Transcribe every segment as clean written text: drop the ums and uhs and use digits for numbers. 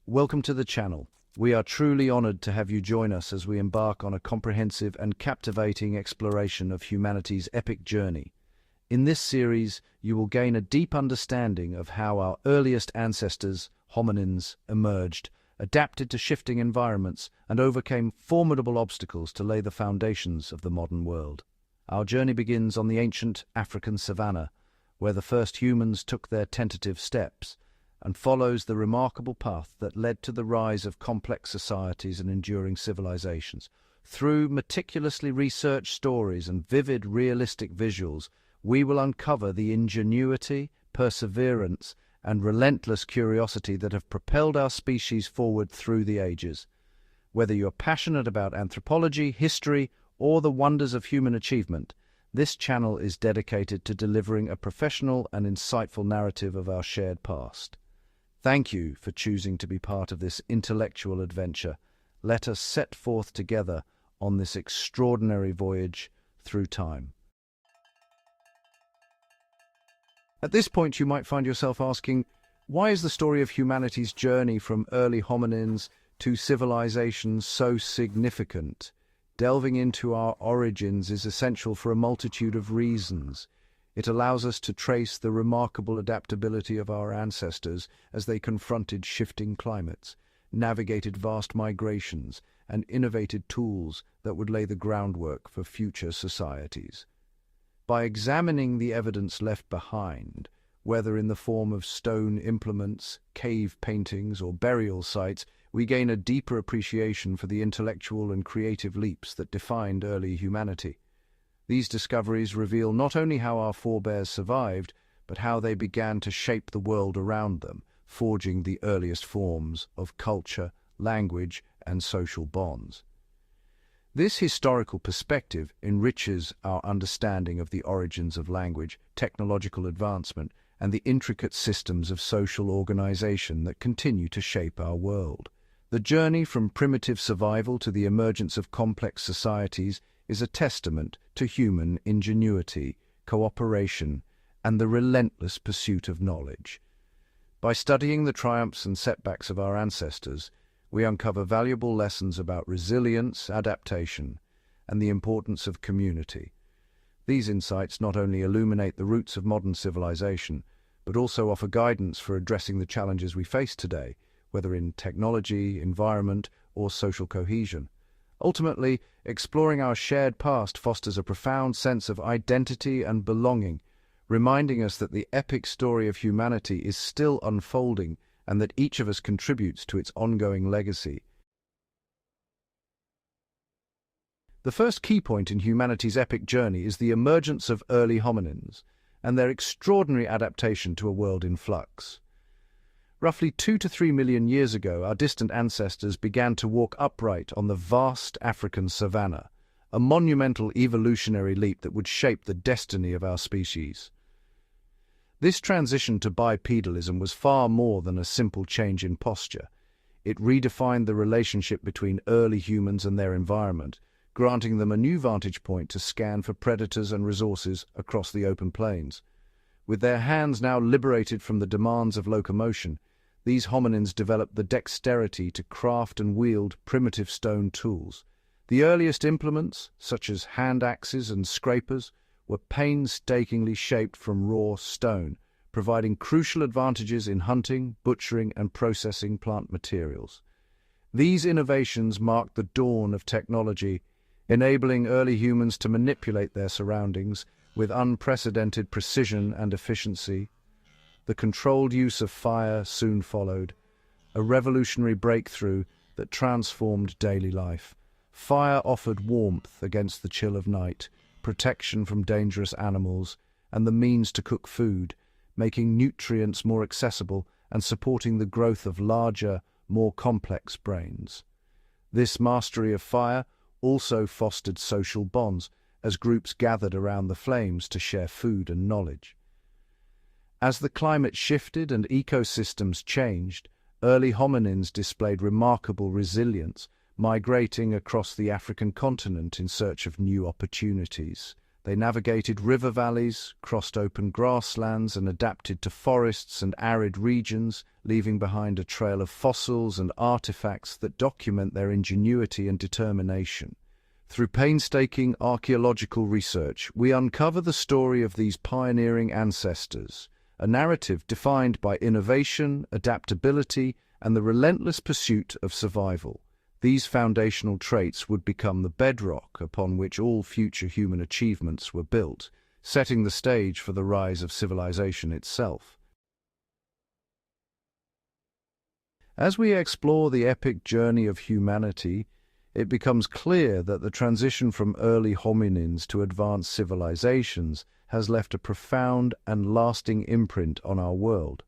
Welcome to the channel. We are truly honored to have you join us as we embark on a comprehensive and captivating exploration of humanity's epic journey. In this series, you will gain a deep understanding of how our earliest ancestors, hominins, emerged, adapted to shifting environments, and overcame formidable obstacles to lay the foundations of the modern world. Our journey begins on the ancient African savanna, where the first humans took their tentative steps, and follows the remarkable path that led to the rise of complex societies and enduring civilizations. Through meticulously researched stories and vivid, realistic visuals, we will uncover the ingenuity, perseverance, and relentless curiosity that have propelled our species forward through the ages. Whether you're passionate about anthropology, history, or the wonders of human achievement, this channel is dedicated to delivering a professional and insightful narrative of our shared past. Thank you for choosing to be part of this intellectual adventure. Let us set forth together on this extraordinary voyage through time. At this point, you might find yourself asking, why is the story of humanity's journey from early hominins to civilization so significant? Delving into our origins is essential for a multitude of reasons. It allows us to trace the remarkable adaptability of our ancestors as they confronted shifting climates, navigated vast migrations, and innovated tools that would lay the groundwork for future societies. By examining the evidence left behind, whether in the form of stone implements, cave paintings, or burial sites, we gain a deeper appreciation for the intellectual and creative leaps that defined early humanity. These discoveries reveal not only how our forebears survived, but how they began to shape the world around them, forging the earliest forms of culture, language, and social bonds. This historical perspective enriches our understanding of the origins of language, technological advancement, and the intricate systems of social organization that continue to shape our world. The journey from primitive survival to the emergence of complex societies is a testament to human ingenuity, cooperation, and the relentless pursuit of knowledge. By studying the triumphs and setbacks of our ancestors, we uncover valuable lessons about resilience, adaptation, and the importance of community. These insights not only illuminate the roots of modern civilization, but also offer guidance for addressing the challenges we face today, whether in technology, environment, or social cohesion. Ultimately, exploring our shared past fosters a profound sense of identity and belonging, reminding us that the epic story of humanity is still unfolding and that each of us contributes to its ongoing legacy. The first key point in humanity's epic journey is the emergence of early hominins and their extraordinary adaptation to a world in flux. Roughly 2 to 3 million years ago, our distant ancestors began to walk upright on the vast African savanna, a monumental evolutionary leap that would shape the destiny of our species. This transition to bipedalism was far more than a simple change in posture. It redefined the relationship between early humans and their environment, granting them a new vantage point to scan for predators and resources across the open plains. With their hands now liberated from the demands of locomotion, these hominins developed the dexterity to craft and wield primitive stone tools. The earliest implements, such as hand axes and scrapers, were painstakingly shaped from raw stone, providing crucial advantages in hunting, butchering, and processing plant materials. These innovations marked the dawn of technology, enabling early humans to manipulate their surroundings with unprecedented precision and efficiency. The controlled use of fire soon followed, a revolutionary breakthrough that transformed daily life. Fire offered warmth against the chill of night, protection from dangerous animals, and the means to cook food, making nutrients more accessible and supporting the growth of larger, more complex brains. This mastery of fire also fostered social bonds, as groups gathered around the flames to share food and knowledge. As the climate shifted and ecosystems changed, early hominins displayed remarkable resilience, migrating across the African continent in search of new opportunities. They navigated river valleys, crossed open grasslands, and adapted to forests and arid regions, leaving behind a trail of fossils and artifacts that document their ingenuity and determination. Through painstaking archaeological research, we uncover the story of these pioneering ancestors, a narrative defined by innovation, adaptability, and the relentless pursuit of survival. These foundational traits would become the bedrock upon which all future human achievements were built, setting the stage for the rise of civilization itself. As we explore the epic journey of humanity, it becomes clear that the transition from early hominins to advanced civilizations has left a profound and lasting imprint on our world.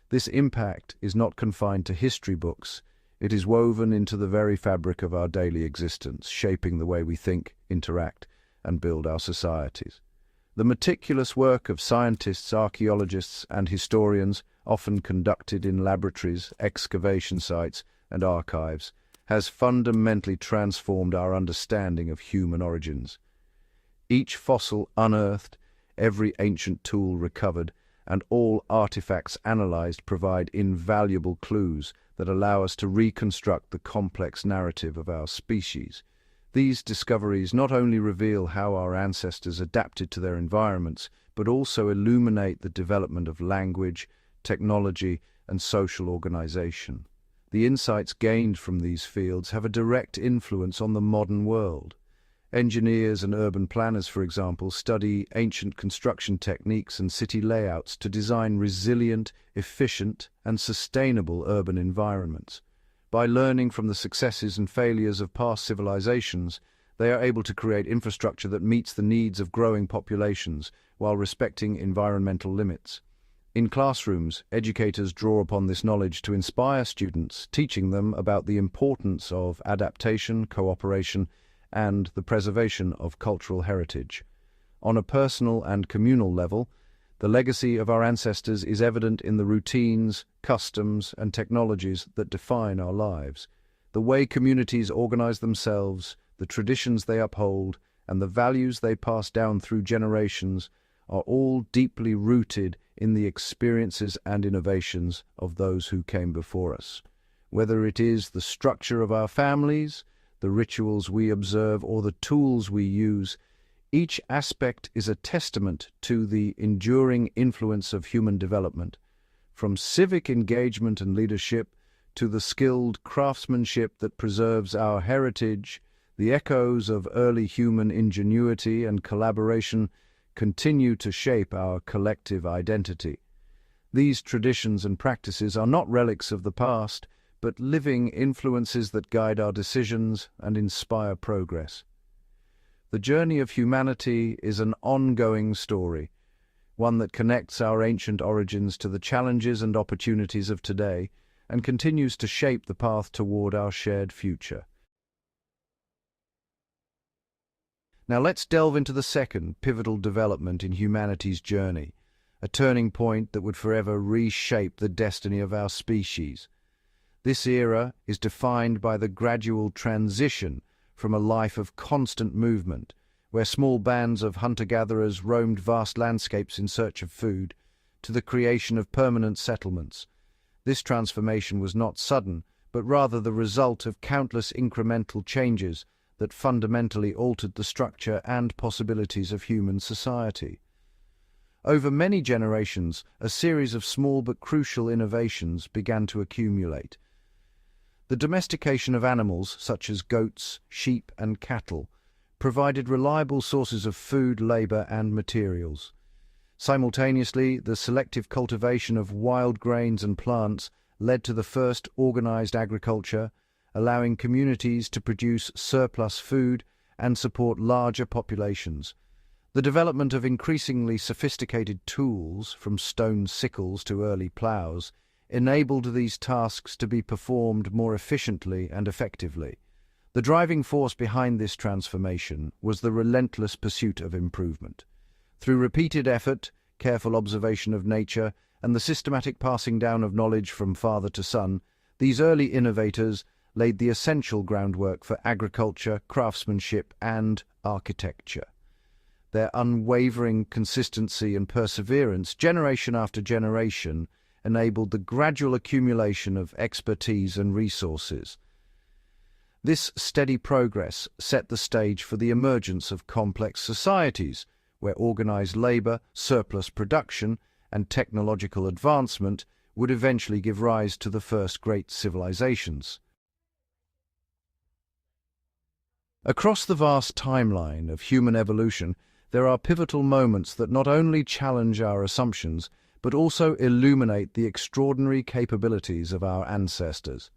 This impact is not confined to history books. It is woven into the very fabric of our daily existence, shaping the way we think, interact, and build our societies. The meticulous work of scientists, archaeologists, and historians, often conducted in laboratories, excavation sites, and archives, has fundamentally transformed our understanding of human origins. Each fossil unearthed, every ancient tool recovered, and all artifacts analyzed provide invaluable clues that allow us to reconstruct the complex narrative of our species. These discoveries not only reveal how our ancestors adapted to their environments, but also illuminate the development of language, technology, and social organization. The insights gained from these fields have a direct influence on the modern world. Engineers and urban planners, for example, study ancient construction techniques and city layouts to design resilient, efficient, and sustainable urban environments. By learning from the successes and failures of past civilizations, they are able to create infrastructure that meets the needs of growing populations while respecting environmental limits. In classrooms, educators draw upon this knowledge to inspire students, teaching them about the importance of adaptation, cooperation, and the preservation of cultural heritage. On a personal and communal level, the legacy of our ancestors is evident in the routines, customs, and technologies that define our lives. The way communities organize themselves, the traditions they uphold, and the values they pass down through generations are all deeply rooted in the experiences and innovations of those who came before us. Whether it is the structure of our families, the rituals we observe, or the tools we use, each aspect is a testament to the enduring influence of human development. From civic engagement and leadership to the skilled craftsmanship that preserves our heritage, the echoes of early human ingenuity and collaboration continue to shape our collective identity. These traditions and practices are not relics of the past, but living influences that guide our decisions and inspire progress. The journey of humanity is an ongoing story, one that connects our ancient origins to the challenges and opportunities of today and continues to shape the path toward our shared future. Now let's delve into the second pivotal development in humanity's journey, a turning point that would forever reshape the destiny of our species. This era is defined by the gradual transition from a life of constant movement, where small bands of hunter-gatherers roamed vast landscapes in search of food, to the creation of permanent settlements. This transformation was not sudden, but rather the result of countless incremental changes that fundamentally altered the structure and possibilities of human society. Over many generations, a series of small but crucial innovations began to accumulate. The domestication of animals, such as goats, sheep, and cattle, provided reliable sources of food, labor, and materials. Simultaneously, the selective cultivation of wild grains and plants led to the first organized agriculture, allowing communities to produce surplus food and support larger populations. The development of increasingly sophisticated tools, from stone sickles to early plows, enabled these tasks to be performed more efficiently and effectively. The driving force behind this transformation was the relentless pursuit of improvement. Through repeated effort, careful observation of nature, and the systematic passing down of knowledge from father to son, these early innovators laid the essential groundwork for agriculture, craftsmanship, and architecture. Their unwavering consistency and perseverance, generation after generation, enabled the gradual accumulation of expertise and resources. This steady progress set the stage for the emergence of complex societies, where organized labor, surplus production, and technological advancement would eventually give rise to the first great civilizations. Across the vast timeline of human evolution, there are pivotal moments that not only challenge our assumptions, but also illuminate the extraordinary capabilities of our ancestors.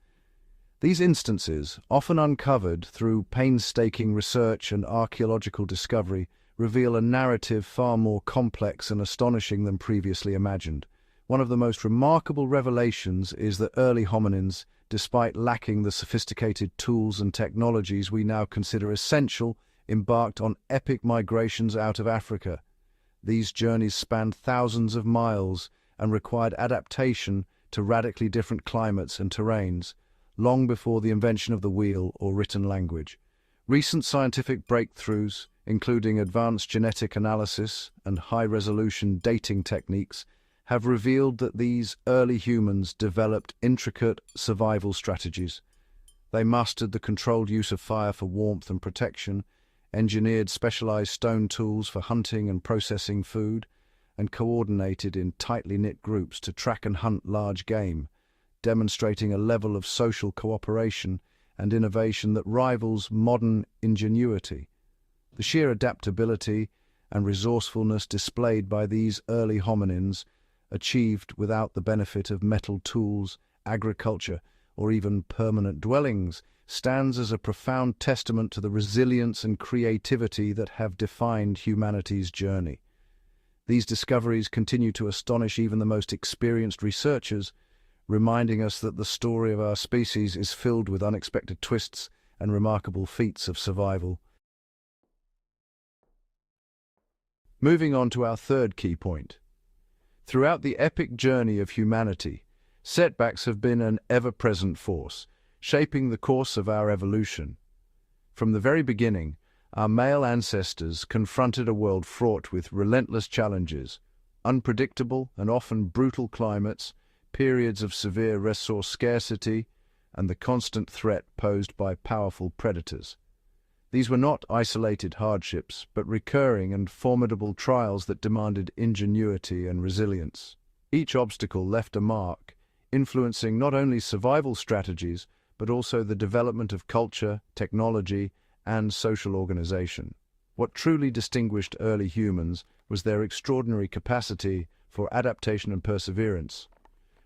These instances, often uncovered through painstaking research and archaeological discovery, reveal a narrative far more complex and astonishing than previously imagined. One of the most remarkable revelations is that early hominins, despite lacking the sophisticated tools and technologies we now consider essential, embarked on epic migrations out of Africa. These journeys spanned thousands of miles and required adaptation to radically different climates and terrains, long before the invention of the wheel or written language. Recent scientific breakthroughs, including advanced genetic analysis and high-resolution dating techniques, have revealed that these early humans developed intricate survival strategies. They mastered the controlled use of fire for warmth and protection, engineered specialized stone tools for hunting and processing food, and coordinated in tightly knit groups to track and hunt large game, demonstrating a level of social cooperation and innovation that rivals modern ingenuity. The sheer adaptability and resourcefulness displayed by these early hominins, achieved without the benefit of metal tools, agriculture, or even permanent dwellings, stands as a profound testament to the resilience and creativity that have defined humanity's journey. These discoveries continue to astonish even the most experienced researchers, reminding us that the story of our species is filled with unexpected twists and remarkable feats of survival. Moving on to our third key point. Throughout the epic journey of humanity, setbacks have been an ever-present force, shaping the course of our evolution. From the very beginning, our male ancestors confronted a world fraught with relentless challenges, unpredictable and often brutal climates, periods of severe resource scarcity, and the constant threat posed by powerful predators. These were not isolated hardships, but recurring and formidable trials that demanded ingenuity and resilience. Each obstacle left a mark, influencing not only survival strategies, but also the development of culture, technology, and social organization. What truly distinguished early humans was their extraordinary capacity for adaptation and perseverance.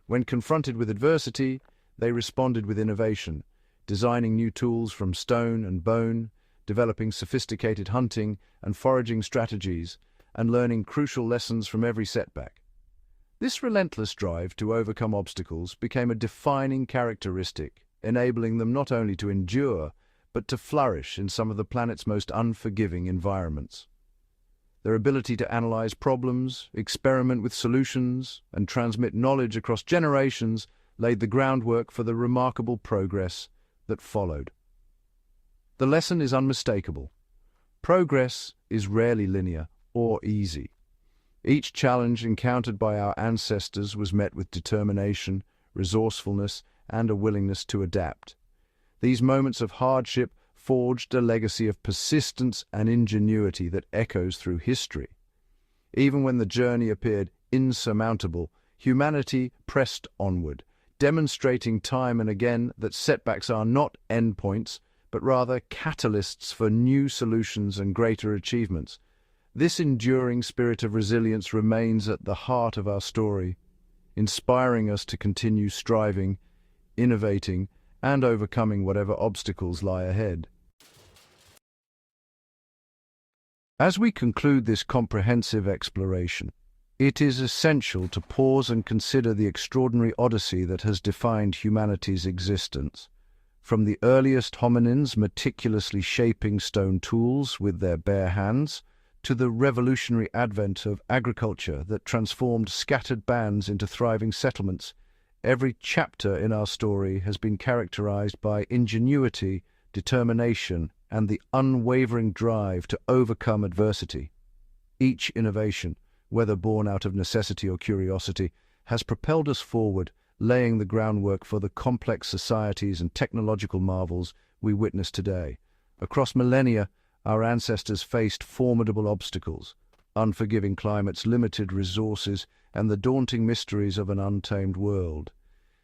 When confronted with adversity, they responded with innovation, designing new tools from stone and bone, developing sophisticated hunting and foraging strategies, and learning crucial lessons from every setback. This relentless drive to overcome obstacles became a defining characteristic, enabling them not only to endure, but to flourish in some of the planet's most unforgiving environments. Their ability to analyze problems, experiment with solutions, and transmit knowledge across generations laid the groundwork for the remarkable progress that followed. The lesson is unmistakable. Progress is rarely linear or easy. Each challenge encountered by our ancestors was met with determination, resourcefulness, and a willingness to adapt. These moments of hardship forged a legacy of persistence and ingenuity that echoes through history. Even when the journey appeared insurmountable, humanity pressed onward, demonstrating time and again that setbacks are not endpoints, but rather catalysts for new solutions and greater achievements. This enduring spirit of resilience remains at the heart of our story, inspiring us to continue striving, innovating, and overcoming whatever obstacles lie ahead. As we conclude this comprehensive exploration, it is essential to pause and consider the extraordinary odyssey that has defined humanity's existence. From the earliest hominins meticulously shaping stone tools with their bare hands, to the revolutionary advent of agriculture that transformed scattered bands into thriving settlements, every chapter in our story has been characterized by ingenuity, determination, and the unwavering drive to overcome adversity. Each innovation, whether born out of necessity or curiosity, has propelled us forward, laying the groundwork for the complex societies and technological marvels we witness today. Across millennia, our ancestors faced formidable obstacles, unforgiving climates, limited resources, and the daunting mysteries of an untamed world.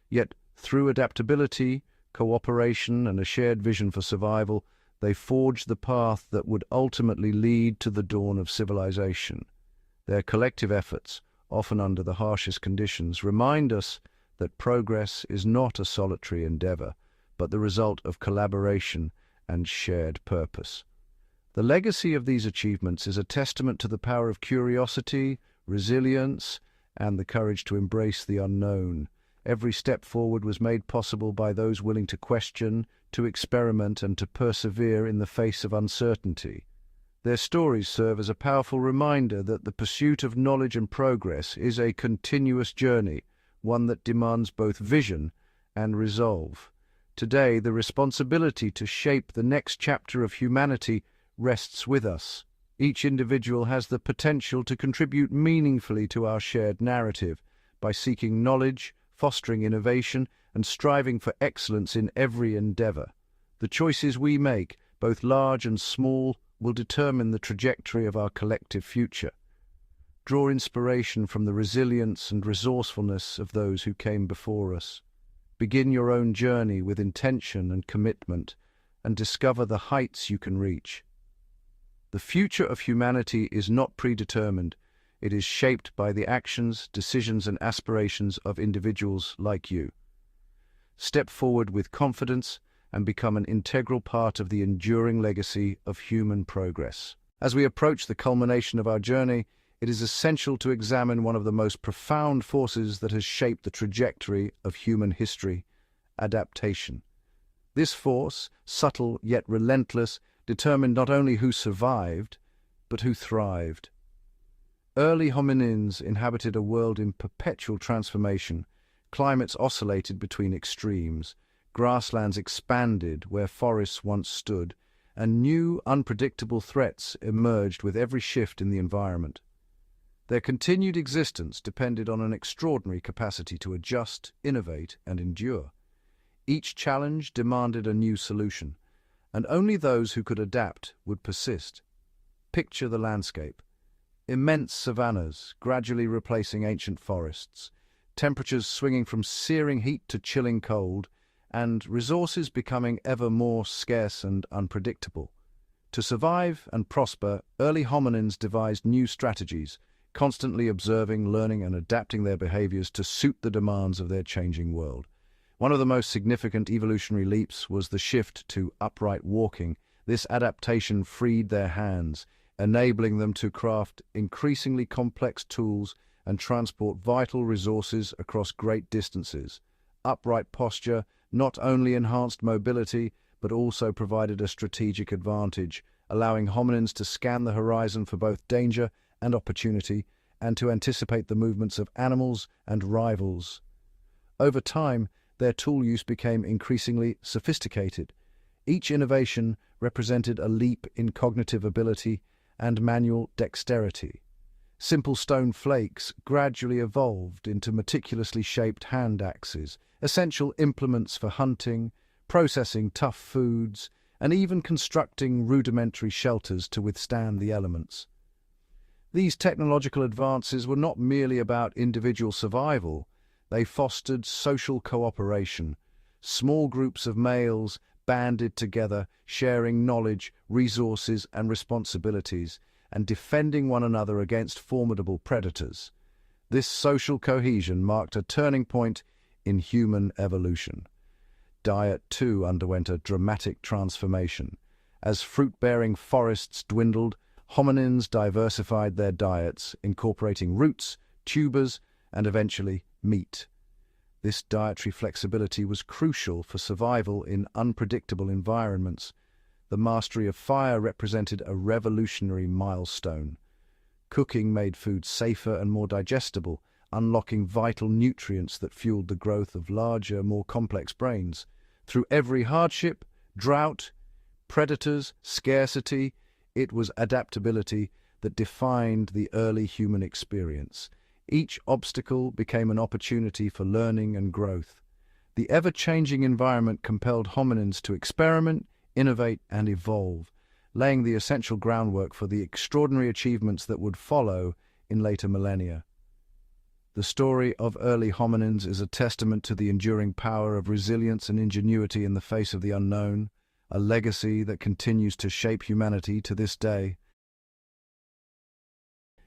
Yet, through adaptability, cooperation, and a shared vision for survival, they forged the path that would ultimately lead to the dawn of civilization. Their collective efforts, often under the harshest conditions, remind us that progress is not a solitary endeavor, but the result of collaboration and shared purpose. The legacy of these achievements is a testament to the power of curiosity, resilience, and the courage to embrace the unknown. Every step forward was made possible by those willing to question, to experiment, and to persevere in the face of uncertainty. Their stories serve as a powerful reminder that the pursuit of knowledge and progress is a continuous journey, one that demands both vision and resolve. Today, the responsibility to shape the next chapter of humanity rests with us. Each individual has the potential to contribute meaningfully to our shared narrative by seeking knowledge, fostering innovation, and striving for excellence in every endeavor. The choices we make, both large and small, will determine the trajectory of our collective future. Draw inspiration from the resilience and resourcefulness of those who came before us. Begin your own journey with intention and commitment, and discover the heights you can reach. The future of humanity is not predetermined. It is shaped by the actions, decisions, and aspirations of individuals like you. Step forward with confidence and become an integral part of the enduring legacy of human progress. As we approach the culmination of our journey, it is essential to examine one of the most profound forces that has shaped the trajectory of human history: adaptation. This force, subtle yet relentless, determined not only who survived, but who thrived. Early hominins inhabited a world in perpetual transformation. Climates oscillated between extremes, grasslands expanded where forests once stood, and new, unpredictable threats emerged with every shift in the environment. Their continued existence depended on an extraordinary capacity to adjust, innovate, and endure. Each challenge demanded a new solution, and only those who could adapt would persist. Picture the landscape. Immense savannas gradually replacing ancient forests, temperatures swinging from searing heat to chilling cold, and resources becoming ever more scarce and unpredictable. To survive and prosper, early hominins devised new strategies, constantly observing, learning, and adapting their behaviors to suit the demands of their changing world. One of the most significant evolutionary leaps was the shift to upright walking. This adaptation freed their hands, enabling them to craft increasingly complex tools and transport vital resources across great distances. Upright posture not only enhanced mobility, but also provided a strategic advantage, allowing hominins to scan the horizon for both danger and opportunity, and to anticipate the movements of animals and rivals. Over time, their tool use became increasingly sophisticated. Each innovation represented a leap in cognitive ability and manual dexterity. Simple stone flakes gradually evolved into meticulously shaped hand axes, essential implements for hunting, processing tough foods, and even constructing rudimentary shelters to withstand the elements. These technological advances were not merely about individual survival. They fostered social cooperation. Small groups of males banded together, sharing knowledge, resources, and responsibilities, and defending one another against formidable predators. This social cohesion marked a turning point in human evolution. Diet, too, underwent a dramatic transformation. As fruit-bearing forests dwindled, hominins diversified their diets, incorporating roots, tubers, and eventually meat. This dietary flexibility was crucial for survival in unpredictable environments. The mastery of fire represented a revolutionary milestone. Cooking made food safer and more digestible, unlocking vital nutrients that fueled the growth of larger, more complex brains. Through every hardship, drought, predators, scarcity, it was adaptability that defined the early human experience. Each obstacle became an opportunity for learning and growth. The ever-changing environment compelled hominins to experiment, innovate, and evolve, laying the essential groundwork for the extraordinary achievements that would follow in later millennia. The story of early hominins is a testament to the enduring power of resilience and ingenuity in the face of the unknown, a legacy that continues to shape humanity to this day.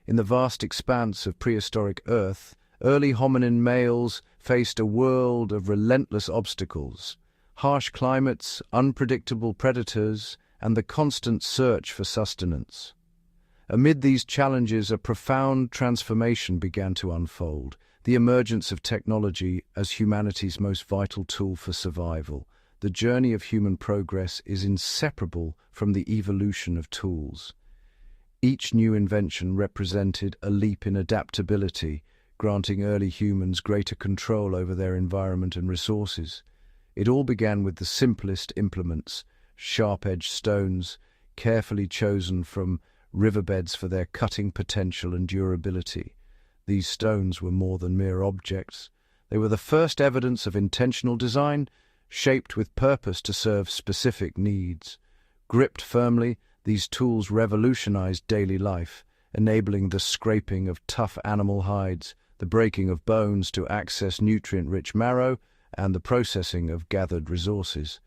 In the vast expanse of prehistoric Earth, early hominin males faced a world of relentless obstacles: harsh climates, unpredictable predators, and the constant search for sustenance. Amid these challenges, a profound transformation began to unfold: the emergence of technology as humanity's most vital tool for survival. The journey of human progress is inseparable from the evolution of tools. Each new invention represented a leap in adaptability, granting early humans greater control over their environment and resources. It all began with the simplest implements: sharp-edged stones, carefully chosen from riverbeds for their cutting potential and durability. These stones were more than mere objects. They were the first evidence of intentional design, shaped with purpose to serve specific needs. Gripped firmly, these tools revolutionized daily life, enabling the scraping of tough animal hides, the breaking of bones to access nutrient-rich marrow, and the processing of gathered resources.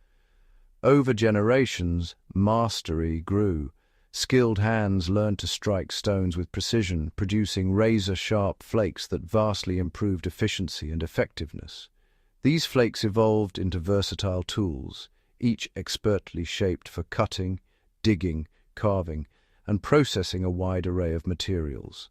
Over generations, mastery grew. Skilled hands learned to strike stones with precision, producing razor-sharp flakes that vastly improved efficiency and effectiveness. These flakes evolved into versatile tools, each expertly shaped for cutting, digging, carving, and processing a wide array of materials.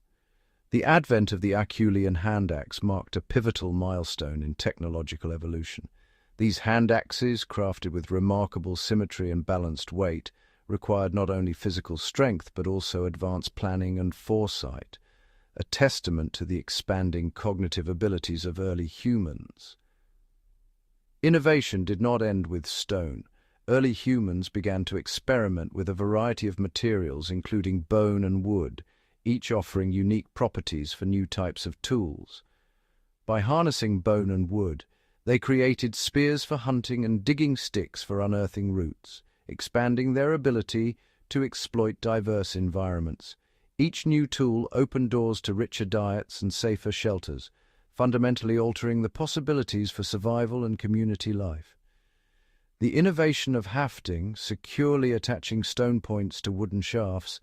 The advent of the Acheulean hand axe marked a pivotal milestone in technological evolution. These hand axes, crafted with remarkable symmetry and balanced weight, required not only physical strength but also advanced planning and foresight, a testament to the expanding cognitive abilities of early humans. Innovation did not end with stone. Early humans began to experiment with a variety of materials, including bone and wood, each offering unique properties for new types of tools. By harnessing bone and wood, they created spears for hunting and digging sticks for unearthing roots, expanding their ability to exploit diverse environments. Each new tool opened doors to richer diets and safer shelters, fundamentally altering the possibilities for survival and community life. The innovation of hafting, securely attaching stone points to wooden shafts,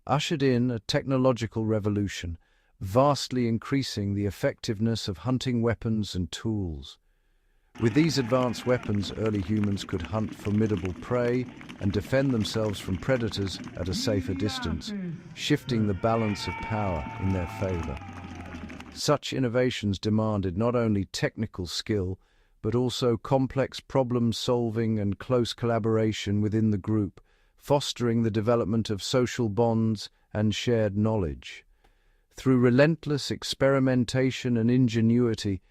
ushered in a technological revolution, vastly increasing the effectiveness of hunting weapons and tools. With these advanced weapons, early humans could hunt formidable prey and defend themselves from predators at a safer distance, shifting the balance of power in their favor. Such innovations demanded not only technical skill, but also complex problem-solving and close collaboration within the group, fostering the development of social bonds and shared knowledge. Through relentless experimentation and ingenuity,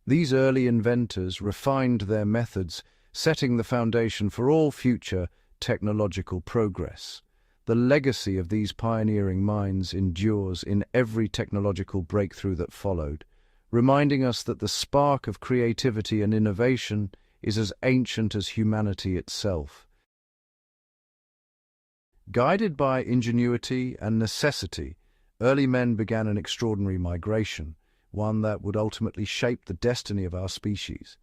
these early inventors refined their methods, setting the foundation for all future technological progress. The legacy of these pioneering minds endures in every technological breakthrough that followed, reminding us that the spark of creativity and innovation is as ancient as humanity itself. Guided by ingenuity and necessity, early men began an extraordinary migration, one that would ultimately shape the destiny of our species.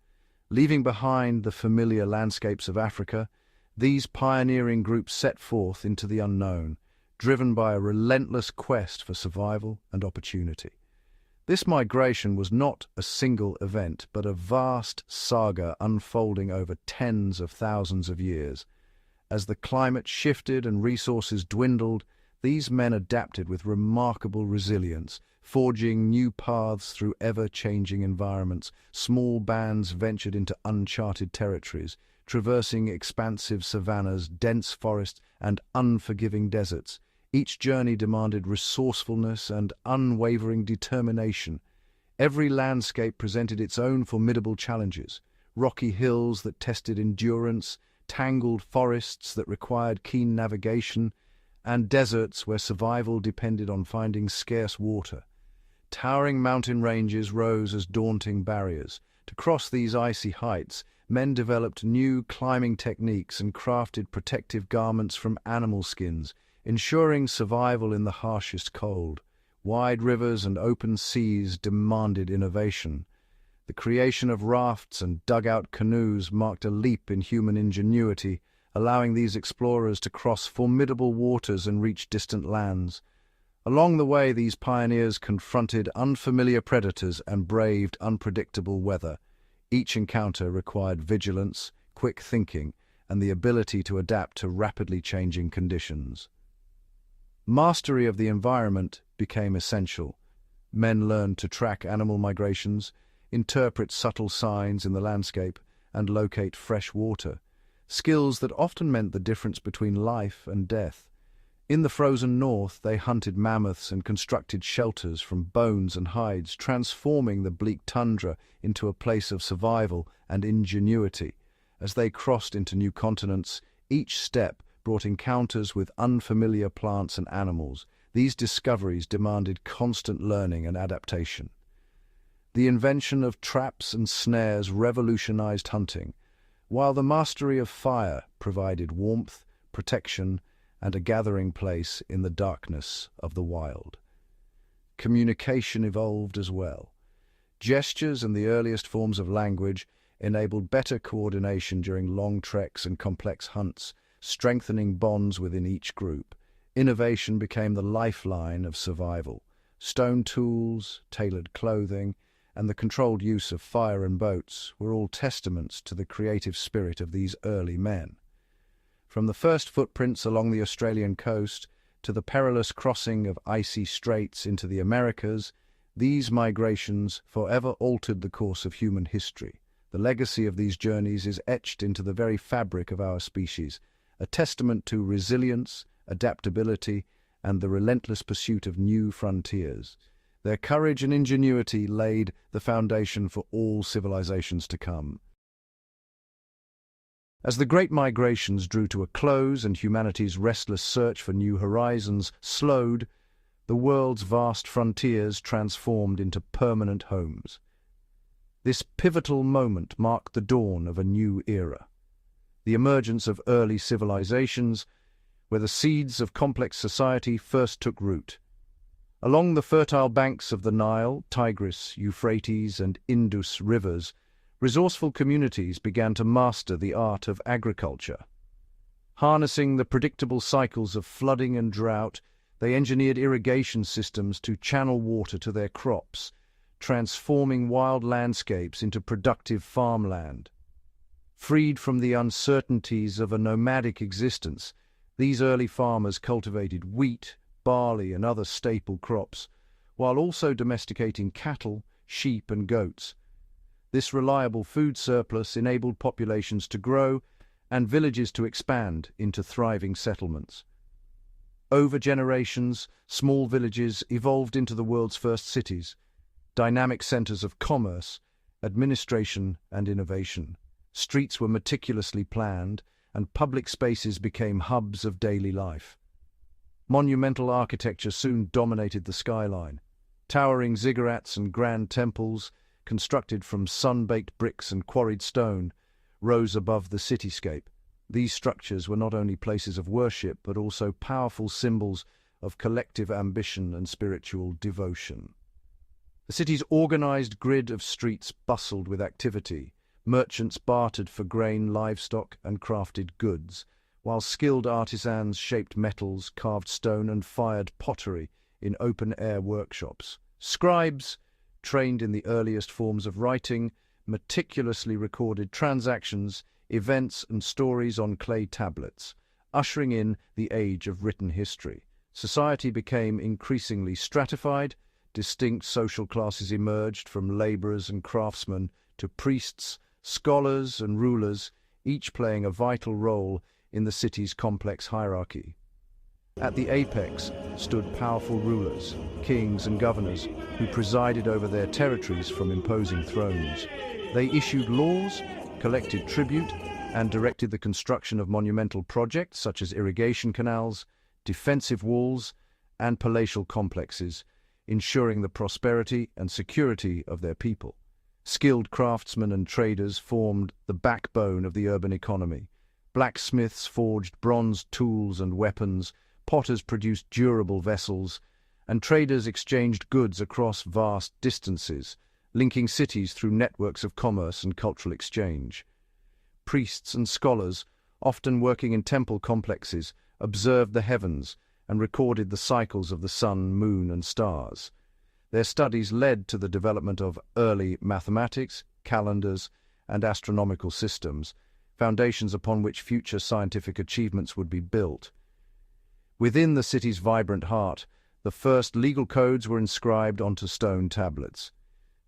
Leaving behind the familiar landscapes of Africa, these pioneering groups set forth into the unknown, driven by a relentless quest for survival and opportunity. This migration was not a single event, but a vast saga unfolding over tens of thousands of years. As the climate shifted and resources dwindled, these men adapted with remarkable resilience, forging new paths through ever-changing environments. Small bands ventured into uncharted territories, traversing expansive savannas, dense forests, and unforgiving deserts. Each journey demanded resourcefulness and unwavering determination. Every landscape presented its own formidable challenges: rocky hills that tested endurance, tangled forests that required keen navigation, and deserts where survival depended on finding scarce water. Towering mountain ranges rose as daunting barriers. To cross these icy heights, men developed new climbing techniques and crafted protective garments from animal skins, ensuring survival in the harshest cold. Wide rivers and open seas demanded innovation. The creation of rafts and dugout canoes marked a leap in human ingenuity, allowing these explorers to cross formidable waters and reach distant lands. Along the way, these pioneers confronted unfamiliar predators and braved unpredictable weather. Each encounter required vigilance, quick thinking, and the ability to adapt to rapidly changing conditions. Mastery of the environment became essential. Men learned to track animal migrations, interpret subtle signs in the landscape, and locate fresh water, skills that often meant the difference between life and death. In the frozen north, they hunted mammoths and constructed shelters from bones and hides, transforming the bleak tundra into a place of survival and ingenuity. As they crossed into new continents, each step brought encounters with unfamiliar plants and animals. These discoveries demanded constant learning and adaptation. The invention of traps and snares revolutionized hunting, while the mastery of fire provided warmth, protection, and a gathering place in the darkness of the wild. Communication evolved as well. Gestures and the earliest forms of language enabled better coordination during long treks and complex hunts, strengthening bonds within each group. Innovation became the lifeline of survival. Stone tools, tailored clothing, and the controlled use of fire and boats were all testaments to the creative spirit of these early men. From the first footprints along the Australian coast to the perilous crossing of icy straits into the Americas, these migrations forever altered the course of human history. The legacy of these journeys is etched into the very fabric of our species, a testament to resilience, adaptability, and the relentless pursuit of new frontiers. Their courage and ingenuity laid the foundation for all civilizations to come. As the great migrations drew to a close and humanity's restless search for new horizons slowed, the world's vast frontiers transformed into permanent homes. This pivotal moment marked the dawn of a new era, the emergence of early civilizations, where the seeds of complex society first took root. Along the fertile banks of the Nile, Tigris, Euphrates, and Indus rivers, resourceful communities began to master the art of agriculture. Harnessing the predictable cycles of flooding and drought, they engineered irrigation systems to channel water to their crops, transforming wild landscapes into productive farmland. Freed from the uncertainties of a nomadic existence, these early farmers cultivated wheat, barley, and other staple crops, while also domesticating cattle, sheep, and goats. This reliable food surplus enabled populations to grow and villages to expand into thriving settlements. Over generations, small villages evolved into the world's first cities, dynamic centers of commerce, administration, and innovation. Streets were meticulously planned, and public spaces became hubs of daily life. Monumental architecture soon dominated the skyline. Towering ziggurats and grand temples, constructed from sun-baked bricks and quarried stone, rose above the cityscape. These structures were not only places of worship, but also powerful symbols of collective ambition and spiritual devotion. The city's organized grid of streets bustled with activity. Merchants bartered for grain, livestock, and crafted goods, while skilled artisans shaped metals, carved stone, and fired pottery in open-air workshops. Scribes, trained in the earliest forms of writing, meticulously recorded transactions, events, and stories on clay tablets, ushering in the age of written history. Society became increasingly stratified. Distinct social classes emerged, from laborers and craftsmen to priests, scholars, and rulers, each playing a vital role in the city's complex hierarchy. At the apex stood powerful rulers, kings and governors, who presided over their territories from imposing thrones. They issued laws, collected tribute, and directed the construction of monumental projects such as irrigation canals, defensive walls, and palatial complexes, ensuring the prosperity and security of their people. Skilled craftsmen and traders formed the backbone of the urban economy. Blacksmiths forged bronze tools and weapons, potters produced durable vessels, and traders exchanged goods across vast distances, linking cities through networks of commerce and cultural exchange. Priests and scholars, often working in temple complexes, observed the heavens and recorded the cycles of the sun, moon, and stars. Their studies led to the development of early mathematics, calendars, and astronomical systems, foundations upon which future scientific achievements would be built. Within the city's vibrant heart, the first legal codes were inscribed onto stone tablets.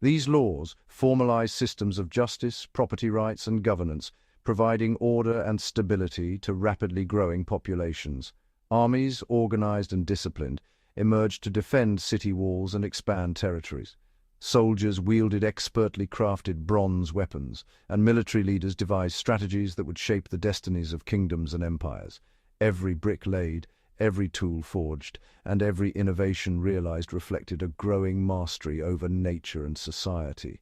These laws formalized systems of justice, property rights, and governance, providing order and stability to rapidly growing populations. Armies, organized and disciplined, emerged to defend city walls and expand territories. Soldiers wielded expertly crafted bronze weapons, and military leaders devised strategies that would shape the destinies of kingdoms and empires. Every brick laid, every tool forged, and every innovation realized reflected a growing mastery over nature and society.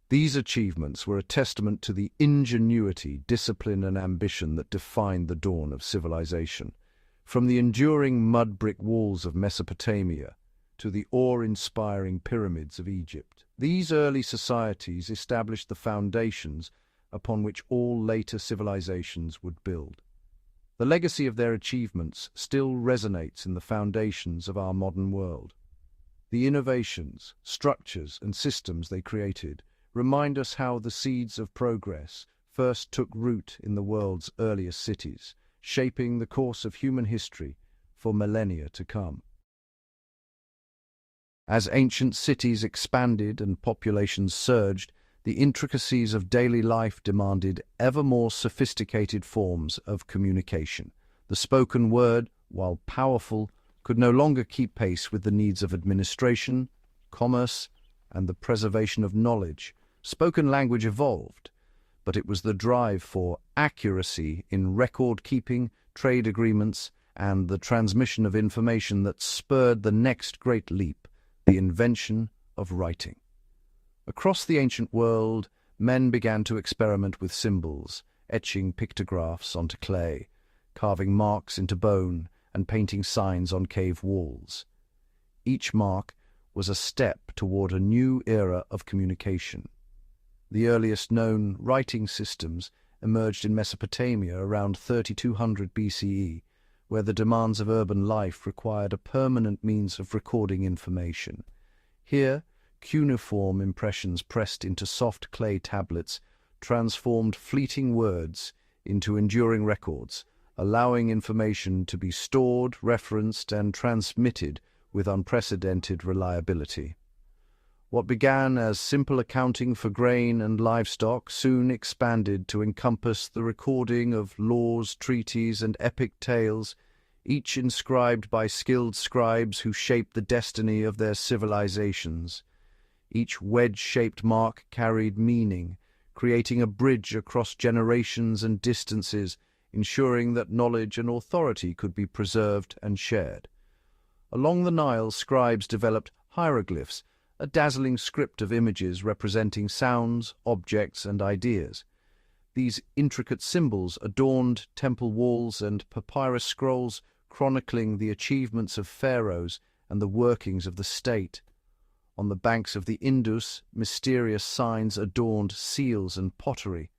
These achievements were a testament to the ingenuity, discipline, and ambition that defined the dawn of civilization. From the enduring mud-brick walls of Mesopotamia to the awe-inspiring pyramids of Egypt, these early societies established the foundations upon which all later civilizations would build. The legacy of their achievements still resonates in the foundations of our modern world. The innovations, structures, and systems they created remind us how the seeds of progress first took root in the world's earliest cities, shaping the course of human history for millennia to come. As ancient cities expanded and populations surged, the intricacies of daily life demanded ever more sophisticated forms of communication. The spoken word, while powerful, could no longer keep pace with the needs of administration, commerce, and the preservation of knowledge. Spoken language evolved, but it was the drive for accuracy in record-keeping, trade agreements, and the transmission of information that spurred the next great leap, the invention of writing. Across the ancient world, men began to experiment with symbols, etching pictographs onto clay, carving marks into bone, and painting signs on cave walls. Each mark was a step toward a new era of communication. The earliest known writing systems emerged in Mesopotamia around 3200 BCE, where the demands of urban life required a permanent means of recording information. Here, cuneiform impressions pressed into soft clay tablets transformed fleeting words into enduring records, allowing information to be stored, referenced, and transmitted with unprecedented reliability. What began as simple accounting for grain and livestock soon expanded to encompass the recording of laws, treaties, and epic tales, each inscribed by skilled scribes who shaped the destiny of their civilizations. Each wedge-shaped mark carried meaning, creating a bridge across generations and distances, ensuring that knowledge and authority could be preserved and shared. Along the Nile, scribes developed hieroglyphs, a dazzling script of images representing sounds, objects, and ideas. These intricate symbols adorned temple walls and papyrus scrolls, chronicling the achievements of pharaohs and the workings of the state. On the banks of the Indus, mysterious signs adorned seals and pottery.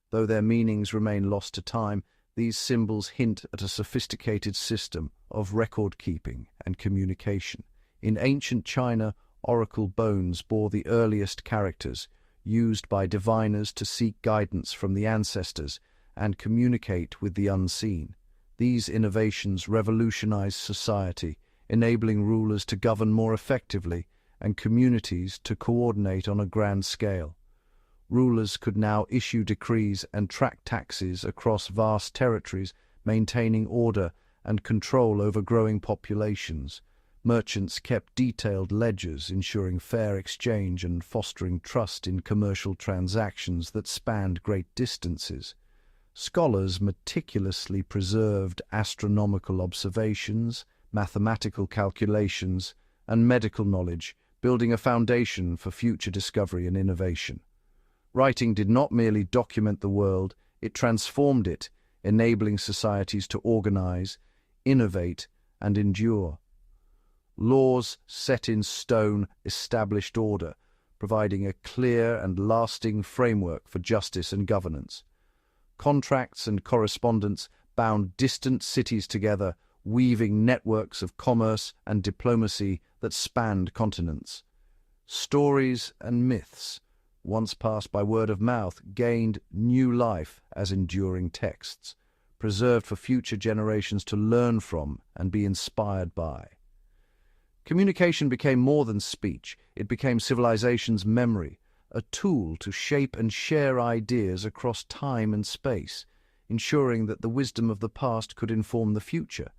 Though their meanings remain lost to time, these symbols hint at a sophisticated system of record-keeping and communication. In ancient China, oracle bones bore the earliest characters, used by diviners to seek guidance from the ancestors and communicate with the unseen. These innovations revolutionized society, enabling rulers to govern more effectively and communities to coordinate on a grand scale. Rulers could now issue decrees and track taxes across vast territories, maintaining order and control over growing populations. Merchants kept detailed ledgers, ensuring fair exchange and fostering trust in commercial transactions that spanned great distances. Scholars meticulously preserved astronomical observations, mathematical calculations, and medical knowledge, building a foundation for future discovery and innovation. Writing did not merely document the world, it transformed it, enabling societies to organize, innovate, and endure. Laws set in stone established order, providing a clear and lasting framework for justice and governance. Contracts and correspondence bound distant cities together, weaving networks of commerce and diplomacy that spanned continents. Stories and myths, once passed by word of mouth, gained new life as enduring texts, preserved for future generations to learn from and be inspired by. Communication became more than speech. It became civilization's memory, a tool to shape and share ideas across time and space, ensuring that the wisdom of the past could inform the future.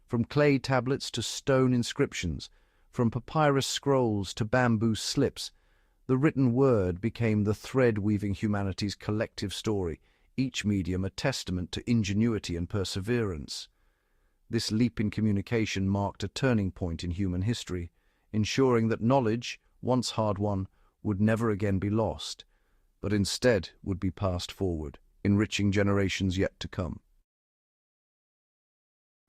From clay tablets to stone inscriptions, from papyrus scrolls to bamboo slips, the written word became the thread weaving humanity's collective story, each medium a testament to ingenuity and perseverance. This leap in communication marked a turning point in human history, ensuring that knowledge, once hard-won, would never again be lost, but instead would be passed forward, enriching generations yet to come.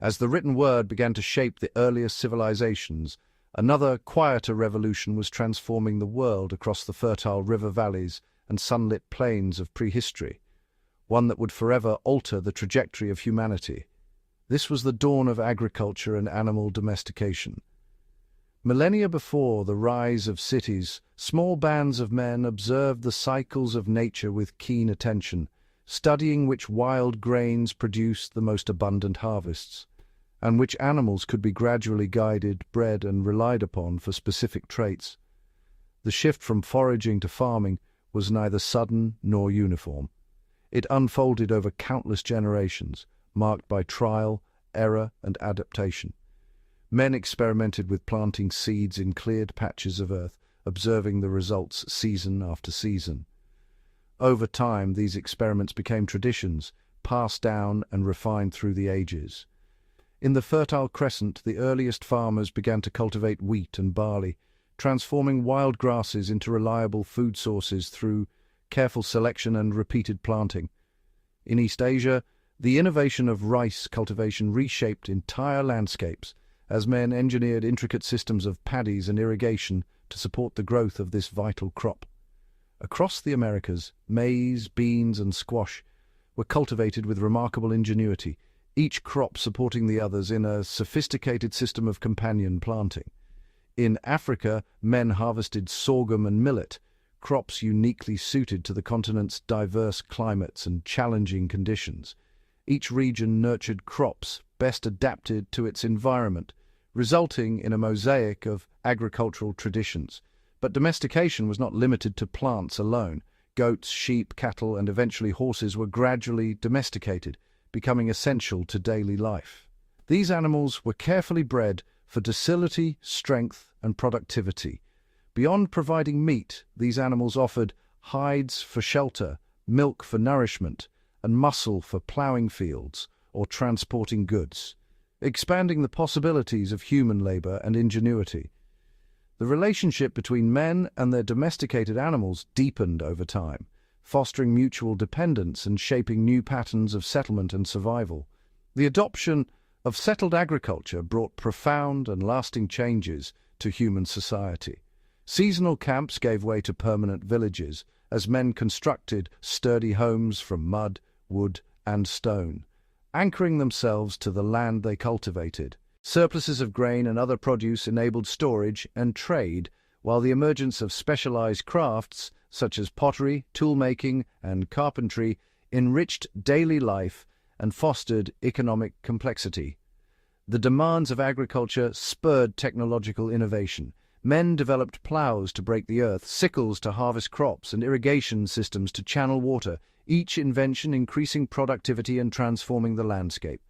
As the written word began to shape the earliest civilizations, another, quieter revolution was transforming the world across the fertile river valleys and sunlit plains of prehistory, one that would forever alter the trajectory of humanity. This was the dawn of agriculture and animal domestication. Millennia before the rise of cities, small bands of men observed the cycles of nature with keen attention, studying which wild grains produced the most abundant harvests, and which animals could be gradually guided, bred, and relied upon for specific traits. The shift from foraging to farming was neither sudden nor uniform. It unfolded over countless generations, marked by trial, error, and adaptation. Men experimented with planting seeds in cleared patches of earth, observing the results season after season. Over time, these experiments became traditions, passed down and refined through the ages. In the Fertile Crescent, the earliest farmers began to cultivate wheat and barley, transforming wild grasses into reliable food sources through careful selection and repeated planting. In East Asia, the innovation of rice cultivation reshaped entire landscapes as men engineered intricate systems of paddies and irrigation to support the growth of this vital crop. Across the Americas, maize, beans, and squash were cultivated with remarkable ingenuity, each crop supporting the others in a sophisticated system of companion planting. In Africa, men harvested sorghum and millet, crops uniquely suited to the continent's diverse climates and challenging conditions. Each region nurtured crops best adapted to its environment, resulting in a mosaic of agricultural traditions. But domestication was not limited to plants alone. Goats, sheep, cattle, and eventually horses were gradually domesticated, becoming essential to daily life. These animals were carefully bred for docility, strength, and productivity. Beyond providing meat, these animals offered hides for shelter, milk for nourishment, and muscle for ploughing fields or transporting goods, expanding the possibilities of human labor and ingenuity. The relationship between men and their domesticated animals deepened over time, fostering mutual dependence and shaping new patterns of settlement and survival. The adoption of settled agriculture brought profound and lasting changes to human society. Seasonal camps gave way to permanent villages as men constructed sturdy homes from mud, wood, and stone, anchoring themselves to the land they cultivated. Surpluses of grain and other produce enabled storage and trade, while the emergence of specialized crafts such as pottery, toolmaking, and carpentry enriched daily life and fostered economic complexity. The demands of agriculture spurred technological innovation. Men developed plows to break the earth, sickles to harvest crops, and irrigation systems to channel water, each invention increasing productivity and transforming the landscape.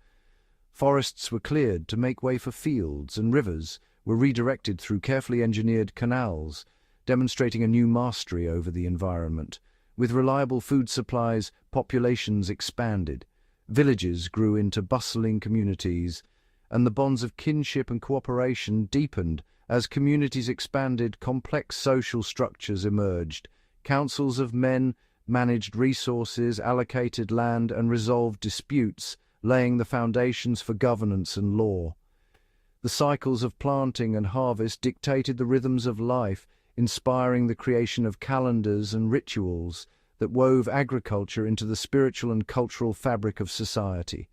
Forests were cleared to make way for fields, and rivers were redirected through carefully engineered canals, demonstrating a new mastery over the environment. With reliable food supplies, populations expanded. Villages grew into bustling communities, and the bonds of kinship and cooperation deepened. As communities expanded, complex social structures emerged. Councils of men managed resources, allocated land, and resolved disputes, laying the foundations for governance and law. The cycles of planting and harvest dictated the rhythms of life, inspiring the creation of calendars and rituals that wove agriculture into the spiritual and cultural fabric of society.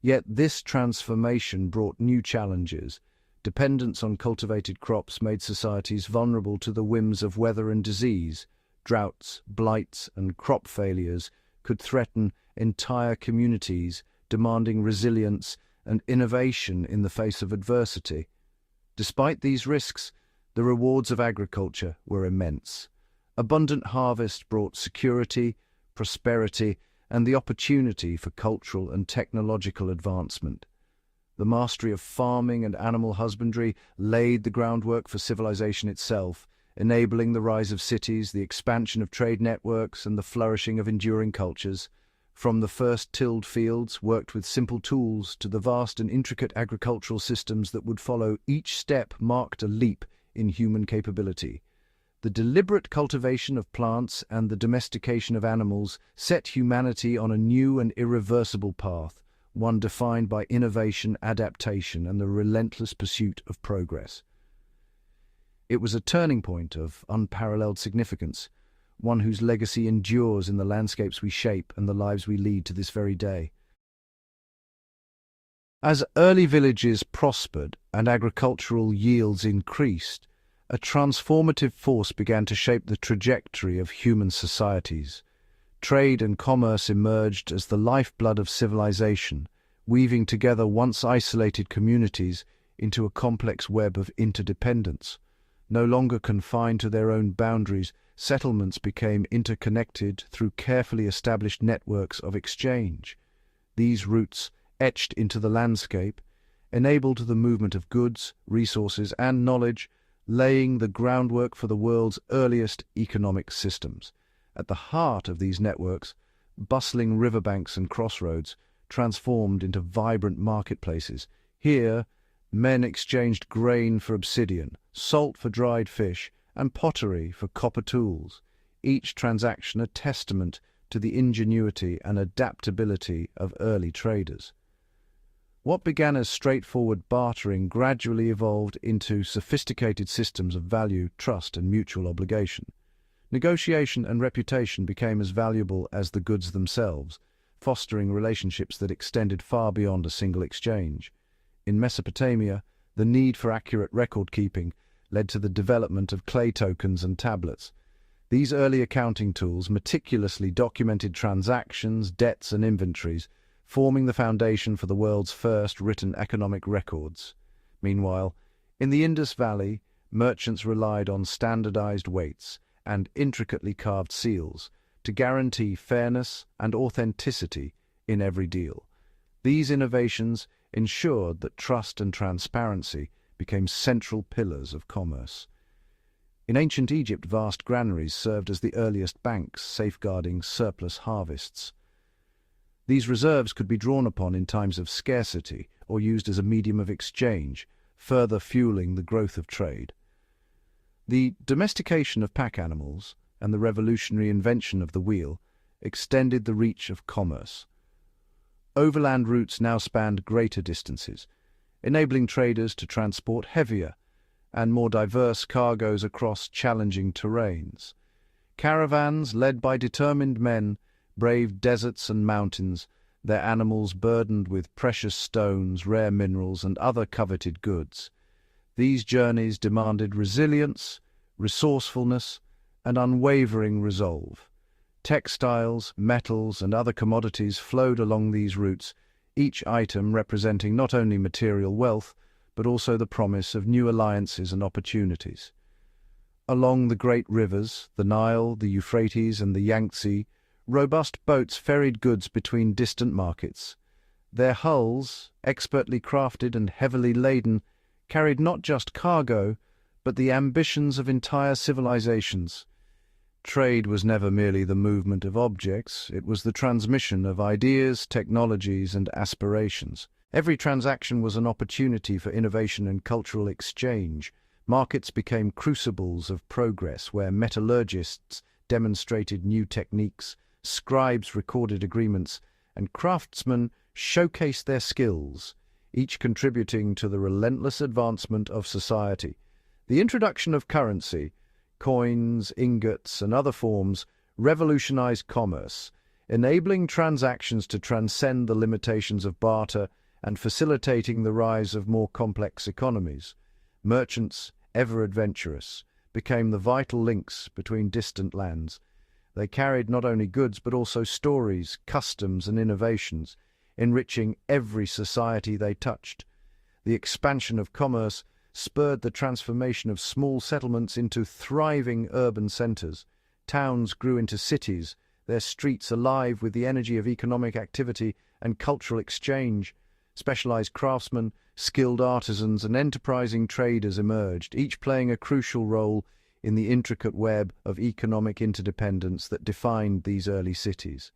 Yet this transformation brought new challenges. Dependence on cultivated crops made societies vulnerable to the whims of weather and disease. Droughts, blights, and crop failures could threaten entire communities, demanding resilience and innovation in the face of adversity. Despite these risks, the rewards of agriculture were immense. Abundant harvest brought security, prosperity, and the opportunity for cultural and technological advancement. The mastery of farming and animal husbandry laid the groundwork for civilization itself, enabling the rise of cities, the expansion of trade networks, and the flourishing of enduring cultures. From the first tilled fields, worked with simple tools, to the vast and intricate agricultural systems that would follow, each step marked a leap in human capability. The deliberate cultivation of plants and the domestication of animals set humanity on a new and irreversible path, one defined by innovation, adaptation, and the relentless pursuit of progress. It was a turning point of unparalleled significance, one whose legacy endures in the landscapes we shape and the lives we lead to this very day. As early villages prospered and agricultural yields increased, a transformative force began to shape the trajectory of human societies. Trade and commerce emerged as the lifeblood of civilization, weaving together once isolated communities into a complex web of interdependence. No longer confined to their own boundaries, settlements became interconnected through carefully established networks of exchange. These routes, etched into the landscape, enabled the movement of goods, resources, and knowledge, laying the groundwork for the world's earliest economic systems. At the heart of these networks, bustling riverbanks and crossroads transformed into vibrant marketplaces. Here, men exchanged grain for obsidian, salt for dried fish, and pottery for copper tools, each transaction a testament to the ingenuity and adaptability of early traders. What began as straightforward bartering gradually evolved into sophisticated systems of value, trust, and mutual obligation. Negotiation and reputation became as valuable as the goods themselves, fostering relationships that extended far beyond a single exchange. In Mesopotamia, the need for accurate record-keeping led to the development of clay tokens and tablets. These early accounting tools meticulously documented transactions, debts, and inventories, forming the foundation for the world's first written economic records. Meanwhile, in the Indus Valley, merchants relied on standardized weights and intricately carved seals to guarantee fairness and authenticity in every deal. These innovations ensured that trust and transparency became central pillars of commerce. In ancient Egypt, vast granaries served as the earliest banks, safeguarding surplus harvests. These reserves could be drawn upon in times of scarcity or used as a medium of exchange, further fueling the growth of trade. The domestication of pack animals and the revolutionary invention of the wheel extended the reach of commerce. Overland routes now spanned greater distances, enabling traders to transport heavier and more diverse cargoes across challenging terrains. Caravans, led by determined men, braved deserts and mountains, their animals burdened with precious stones, rare minerals, and other coveted goods. These journeys demanded resilience, resourcefulness, and unwavering resolve. Textiles, metals, and other commodities flowed along these routes, each item representing not only material wealth, but also the promise of new alliances and opportunities. Along the great rivers, the Nile, the Euphrates, and the Yangtze, robust boats ferried goods between distant markets. Their hulls, expertly crafted and heavily laden, carried not just cargo, but the ambitions of entire civilizations. Trade was never merely the movement of objects, it was the transmission of ideas, technologies, and aspirations. Every transaction was an opportunity for innovation and cultural exchange. Markets became crucibles of progress where metallurgists demonstrated new techniques, scribes recorded agreements, and craftsmen showcased their skills, each contributing to the relentless advancement of society. The introduction of currency, coins, ingots, and other forms, revolutionized commerce, enabling transactions to transcend the limitations of barter and facilitating the rise of more complex economies. Merchants, ever adventurous, became the vital links between distant lands. They carried not only goods but also stories, customs, and innovations, enriching every society they touched. The expansion of commerce spurred the transformation of small settlements into thriving urban centers. Towns grew into cities, their streets alive with the energy of economic activity and cultural exchange. Specialized craftsmen, skilled artisans, and enterprising traders emerged, each playing a crucial role in the intricate web of economic interdependence that defined these early cities.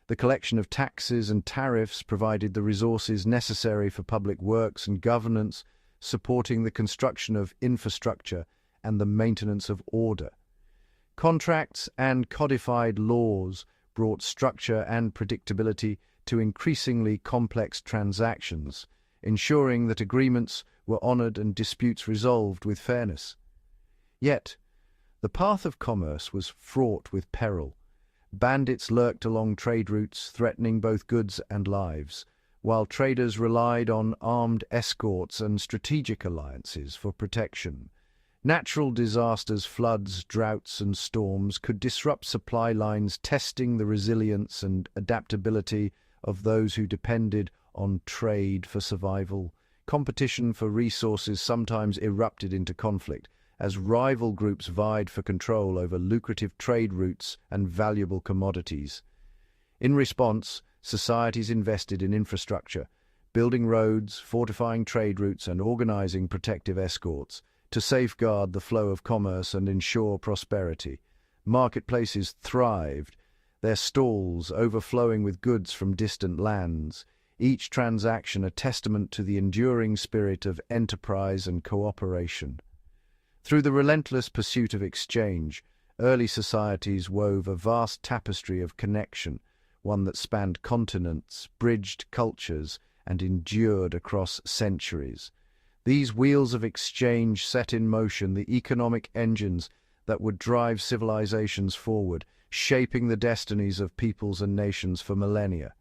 The collection of taxes and tariffs provided the resources necessary for public works and governance, supporting the construction of infrastructure and the maintenance of order. Contracts and codified laws brought structure and predictability to increasingly complex transactions, ensuring that agreements were honored and disputes resolved with fairness. Yet, the path of commerce was fraught with peril. Bandits lurked along trade routes, threatening both goods and lives, while traders relied on armed escorts and strategic alliances for protection. Natural disasters, floods, droughts, and storms could disrupt supply lines, testing the resilience and adaptability of those who depended on trade for survival. Competition for resources sometimes erupted into conflict, as rival groups vied for control over lucrative trade routes and valuable commodities. In response, societies invested in infrastructure, building roads, fortifying trade routes, and organizing protective escorts to safeguard the flow of commerce and ensure prosperity. Marketplaces thrived, their stalls overflowing with goods from distant lands, each transaction a testament to the enduring spirit of enterprise and cooperation. Through the relentless pursuit of exchange, early societies wove a vast tapestry of connection, one that spanned continents, bridged cultures, and endured across centuries. These wheels of exchange set in motion the economic engines that would drive civilizations forward, shaping the destinies of peoples and nations for millennia.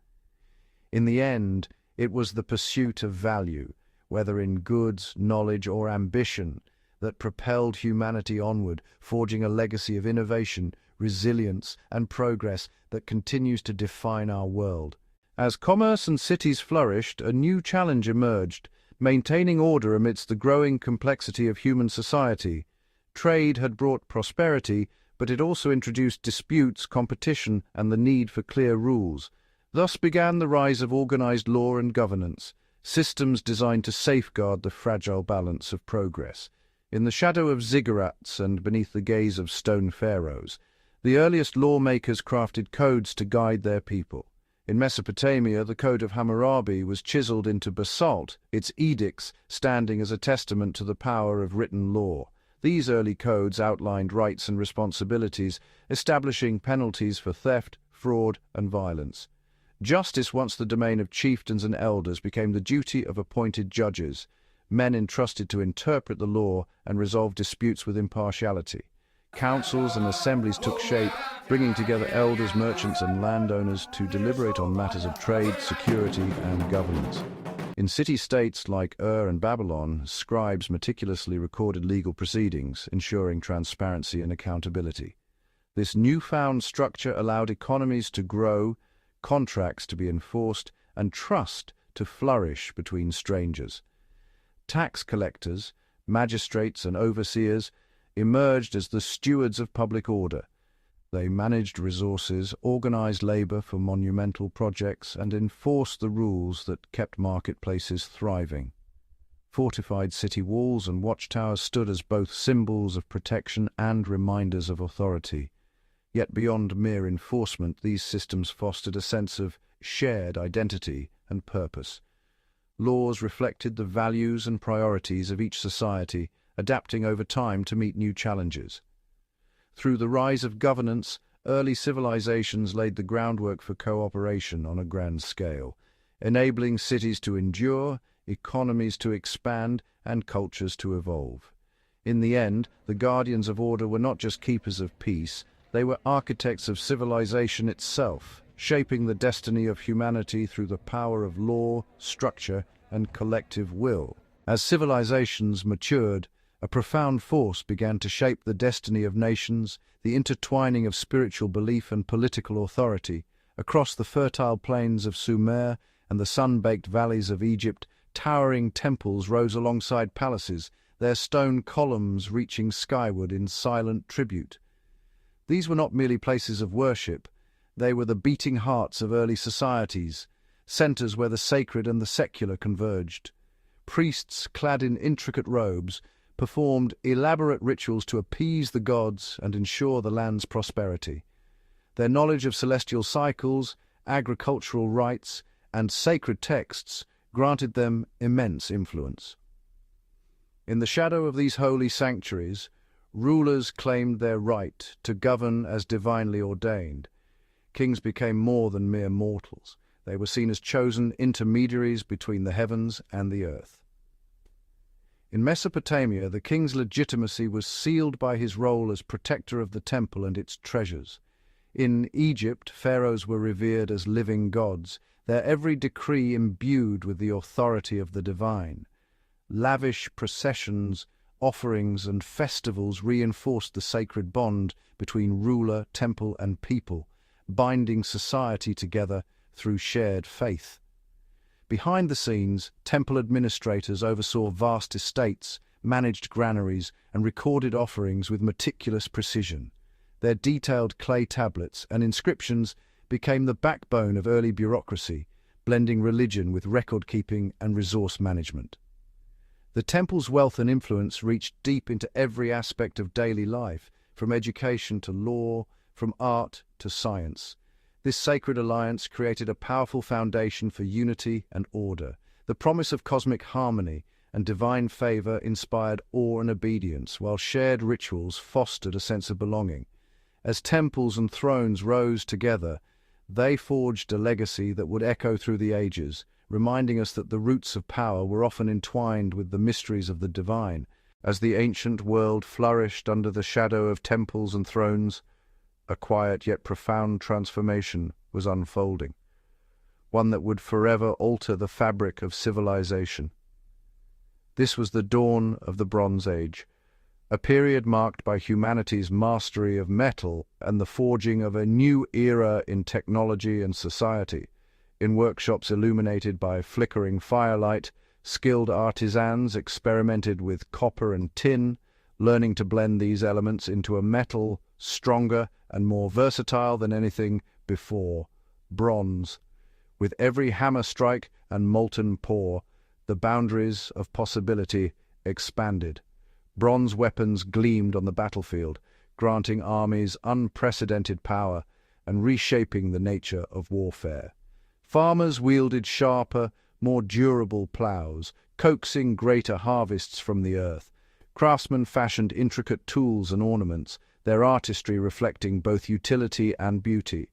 In the end, it was the pursuit of value, whether in goods, knowledge, or ambition, that propelled humanity onward, forging a legacy of innovation, resilience, and progress that continues to define our world. As commerce and cities flourished, a new challenge emerged, maintaining order amidst the growing complexity of human society. Trade had brought prosperity, but it also introduced disputes, competition, and the need for clear rules. Thus began the rise of organized law and governance, systems designed to safeguard the fragile balance of progress. In the shadow of ziggurats and beneath the gaze of stone pharaohs, the earliest lawmakers crafted codes to guide their people. In Mesopotamia, the Code of Hammurabi was chiseled into basalt, its edicts standing as a testament to the power of written law. These early codes outlined rights and responsibilities, establishing penalties for theft, fraud, and violence. Justice, once the domain of chieftains and elders, became the duty of appointed judges, men entrusted to interpret the law and resolve disputes with impartiality. Councils and assemblies took shape, bringing together elders, merchants, and landowners to deliberate on matters of trade, security, and governance. In city-states like Ur and Babylon, scribes meticulously recorded legal proceedings, ensuring transparency and accountability. This newfound structure allowed economies to grow, contracts to be enforced, and trust to flourish between strangers. Tax collectors, magistrates, and overseers emerged as the stewards of public order. They managed resources, organized labor for monumental projects, and enforced the rules that kept marketplaces thriving. Fortified city walls and watchtowers stood as both symbols of protection and reminders of authority. Yet beyond mere enforcement, these systems fostered a sense of shared identity and purpose. Laws reflected the values and priorities of each society, adapting over time to meet new challenges. Through the rise of governance, early civilizations laid the groundwork for cooperation on a grand scale, enabling cities to endure, economies to expand, and cultures to evolve. In the end, the guardians of order were not just keepers of peace, they were architects of civilization itself, shaping the destiny of humanity through the power of law, structure, and collective will. As civilizations matured, a profound force began to shape the destiny of nations, the intertwining of spiritual belief and political authority. Across the fertile plains of Sumer and the sun-baked valleys of Egypt, towering temples rose alongside palaces, their stone columns reaching skyward in silent tribute. These were not merely places of worship, they were the beating hearts of early societies, centers where the sacred and the secular converged. Priests, clad in intricate robes, performed elaborate rituals to appease the gods and ensure the land's prosperity. Their knowledge of celestial cycles, agricultural rites, and sacred texts granted them immense influence. In the shadow of these holy sanctuaries, rulers claimed their right to govern as divinely ordained. Kings became more than mere mortals. They were seen as chosen intermediaries between the heavens and the earth. In Mesopotamia, the king's legitimacy was sealed by his role as protector of the temple and its treasures. In Egypt, pharaohs were revered as living gods, their every decree imbued with the authority of the divine. Lavish processions, offerings, and festivals reinforced the sacred bond between ruler, temple, and people, binding society together through shared faith. Behind the scenes, temple administrators oversaw vast estates, managed granaries, and recorded offerings with meticulous precision. Their detailed clay tablets and inscriptions became the backbone of early bureaucracy, blending religion with record-keeping and resource management. The temple's wealth and influence reached deep into every aspect of daily life, from education to law, from art to science. This sacred alliance created a powerful foundation for unity and order. The promise of cosmic harmony and divine favor inspired awe and obedience, while shared rituals fostered a sense of belonging. As temples and thrones rose together, they forged a legacy that would echo through the ages, reminding us that the roots of power were often entwined with the mysteries of the divine. As the ancient world flourished under the shadow of temples and thrones, a quiet yet profound transformation was unfolding, one that would forever alter the fabric of civilization. This was the dawn of the Bronze Age, a period marked by humanity's mastery of metal and the forging of a new era in technology and society. In workshops illuminated by flickering firelight, skilled artisans experimented with copper and tin, learning to blend these elements into a metal stronger and more versatile than anything before. Bronze. With every hammer strike and molten pour, the boundaries of possibility expanded. Bronze weapons gleamed on the battlefield, granting armies unprecedented power and reshaping the nature of warfare. Farmers wielded sharper, more durable plows, coaxing greater harvests from the earth. Craftsmen fashioned intricate tools and ornaments, their artistry reflecting both utility and beauty.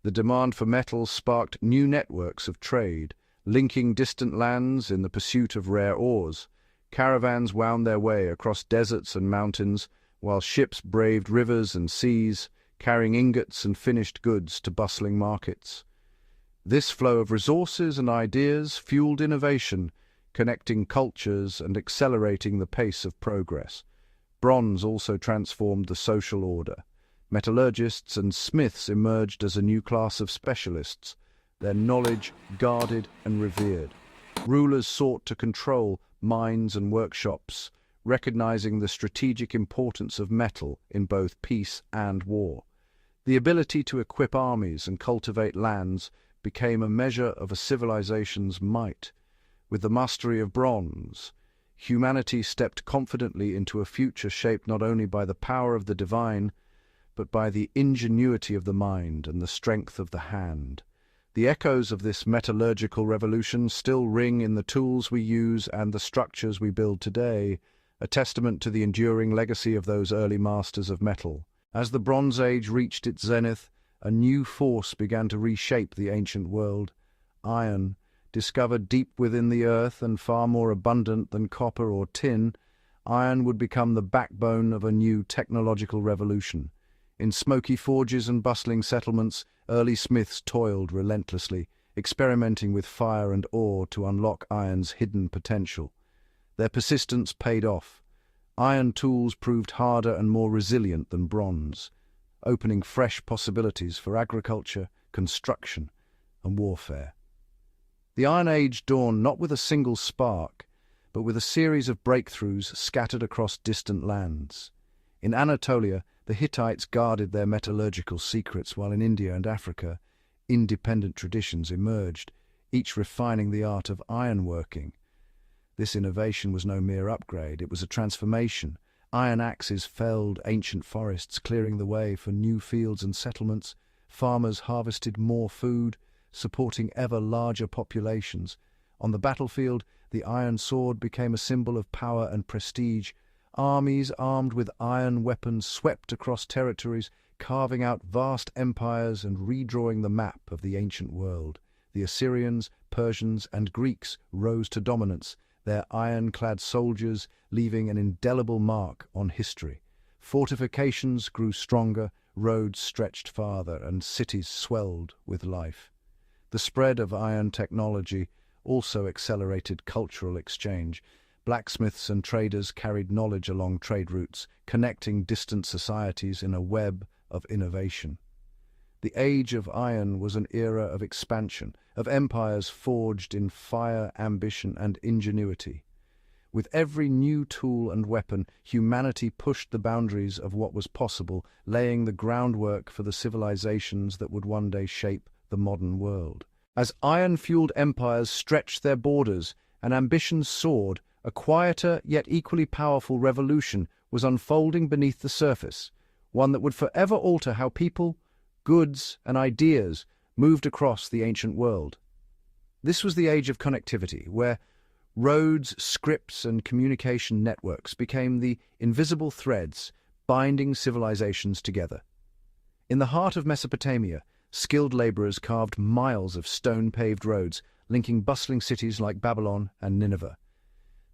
The demand for metals sparked new networks of trade, linking distant lands in the pursuit of rare ores. Caravans wound their way across deserts and mountains, while ships braved rivers and seas, carrying ingots and finished goods to bustling markets. This flow of resources and ideas fueled innovation, connecting cultures and accelerating the pace of progress. Bronze also transformed the social order. Metallurgists and smiths emerged as a new class of specialists, their knowledge guarded and revered. Rulers sought to control mines and workshops, recognizing the strategic importance of metal in both peace and war. The ability to equip armies and cultivate lands became a measure of a civilization's might. With the mastery of bronze, humanity stepped confidently into a future shaped not only by the power of the divine, but by the ingenuity of the mind and the strength of the hand. The echoes of this metallurgical revolution still ring in the tools we use and the structures we build today, a testament to the enduring legacy of those early masters of metal. As the Bronze Age reached its zenith, a new force began to reshape the ancient world. Iron, discovered deep within the earth and far more abundant than copper or tin, iron would become the backbone of a new technological revolution. In smoky forges and bustling settlements, early smiths toiled relentlessly, experimenting with fire and ore to unlock iron's hidden potential. Their persistence paid off. Iron tools proved harder and more resilient than bronze, opening fresh possibilities for agriculture, construction, and warfare. The Iron Age dawned not with a single spark, but with a series of breakthroughs scattered across distant lands. In Anatolia, the Hittites guarded their metallurgical secrets, while in India and Africa, independent traditions emerged, each refining the art of ironworking. This innovation was no mere upgrade, it was a transformation. Iron axes felled ancient forests, clearing the way for new fields and settlements. Farmers harvested more food, supporting ever larger populations. On the battlefield, the iron sword became a symbol of power and prestige. Armies armed with iron weapons swept across territories, carving out vast empires and redrawing the map of the ancient world. The Assyrians, Persians, and Greeks rose to dominance, their iron-clad soldiers leaving an indelible mark on history. Fortifications grew stronger, roads stretched farther, and cities swelled with life. The spread of iron technology also accelerated cultural exchange. Blacksmiths and traders carried knowledge along trade routes, connecting distant societies in a web of innovation. The Age of Iron was an era of expansion, of empires forged in fire, ambition, and ingenuity. With every new tool and weapon, humanity pushed the boundaries of what was possible, laying the groundwork for the civilizations that would one day shape the modern world. As iron-fueled empires stretched their borders and ambitions soared, a quieter yet equally powerful revolution was unfolding beneath the surface, one that would forever alter how people, goods, and ideas moved across the ancient world. This was the age of connectivity, where roads, scripts, and communication networks became the invisible threads binding civilizations together. In the heart of Mesopotamia, skilled laborers carved miles of stone-paved roads, linking bustling cities like Babylon and Nineveh.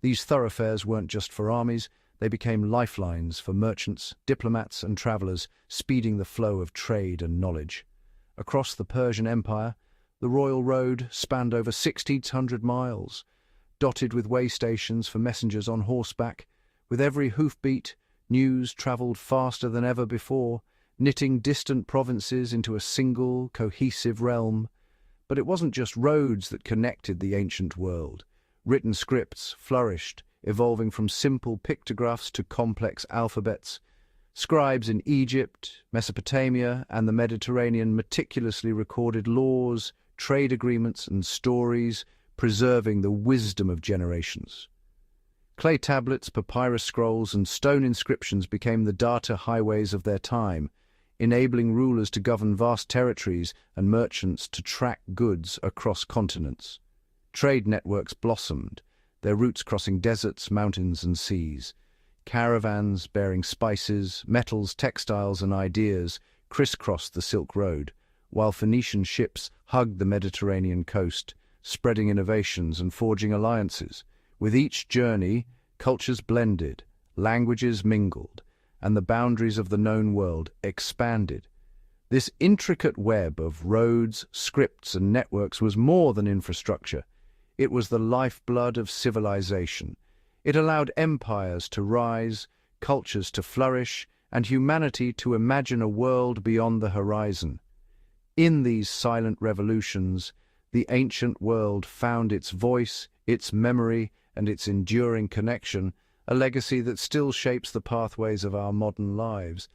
These thoroughfares weren't just for armies, they became lifelines for merchants, diplomats, and travelers, speeding the flow of trade and knowledge. Across the Persian Empire, the royal road spanned over 1,600 miles, dotted with way stations for messengers on horseback. With every hoofbeat, news travelled faster than ever before, knitting distant provinces into a single, cohesive realm. But it wasn't just roads that connected the ancient world. Written scripts flourished, evolving from simple pictographs to complex alphabets. Scribes in Egypt, Mesopotamia, and the Mediterranean meticulously recorded laws, trade agreements, and stories, preserving the wisdom of generations. Clay tablets, papyrus scrolls, and stone inscriptions became the data highways of their time, enabling rulers to govern vast territories and merchants to track goods across continents. Trade networks blossomed, their routes crossing deserts, mountains, and seas. Caravans bearing spices, metals, textiles, and ideas crisscrossed the Silk Road, while Phoenician ships hugged the Mediterranean coast, spreading innovations and forging alliances. With each journey, cultures blended, languages mingled, and the boundaries of the known world expanded. This intricate web of roads, scripts, and networks was more than infrastructure. It was the lifeblood of civilization. It allowed empires to rise, cultures to flourish, and humanity to imagine a world beyond the horizon. In these silent revolutions, the ancient world found its voice, its memory, and its enduring connection, a legacy that still shapes the pathways of our modern lives.